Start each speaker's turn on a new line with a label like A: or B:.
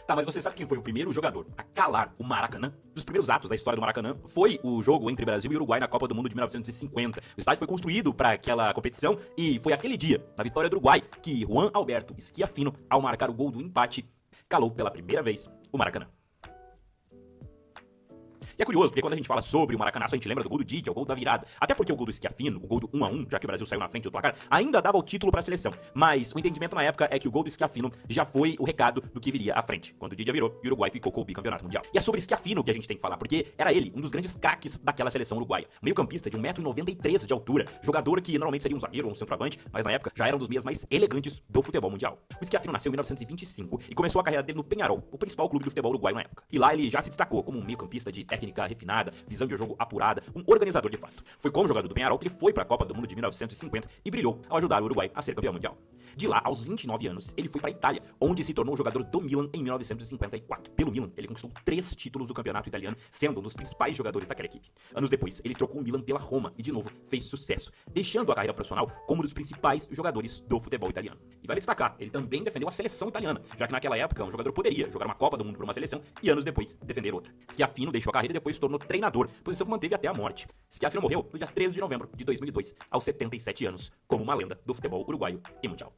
A: Tá, mas você sabe quem foi o primeiro jogador a calar o Maracanã? Um dos primeiros atos da história do Maracanã foi o jogo entre Brasil e Uruguai na Copa do Mundo de 1950. O estádio foi construído para aquela competição e foi aquele dia, na vitória do Uruguai, que Juan Alberto Schiaffino, ao marcar o gol do empate, calou pela primeira vez o Maracanã. E é curioso, porque quando a gente fala sobre o Maracanaço, a gente lembra do gol do Didi, o gol da virada. Até porque o gol do Schiaffino, o gol do 1-1, já que o Brasil saiu na frente do placar, ainda dava o título para a seleção. Mas o entendimento na época é que o gol do Schiaffino já foi o recado do que viria à frente, quando o Didi virou e o Uruguai ficou com o bicampeonato mundial. E é sobre Schiaffino que a gente tem que falar, porque era ele, um dos grandes craques daquela seleção uruguaia. Meio-campista de 1,93 m de altura, jogador que normalmente seria um zagueiro ou um centroavante, mas na época já era um dos meias mais elegantes do futebol mundial. O Schiaffino nasceu em 1925 e começou a carreira dele no Peñarol, o principal clube do futebol uruguaio na época. E lá ele já se destacou como um meio-campista de técnica refinada, visão de jogo apurada, um organizador de fato. Foi como jogador do Peñarol que ele foi para a Copa do Mundo de 1950 e brilhou ao ajudar o Uruguai a ser campeão mundial. De lá, aos 29 anos, ele foi para a Itália, onde se tornou jogador do Milan em 1954. Pelo Milan, ele conquistou 3 títulos do campeonato italiano, sendo um dos principais jogadores daquela equipe. Anos depois, ele trocou o Milan pela Roma e, de novo, fez sucesso, deixando a carreira profissional como um dos principais jogadores do futebol italiano. E vale destacar, ele também defendeu a seleção italiana, já que naquela época um jogador poderia jogar uma Copa do Mundo por uma seleção e anos depois defender outra. Schiaffino deixou a carreira e depois se tornou treinador, posição que manteve até a morte. Schiaffino morreu no dia 13 de novembro de 2002, aos 77 anos, como uma lenda do futebol uruguaio e mundial.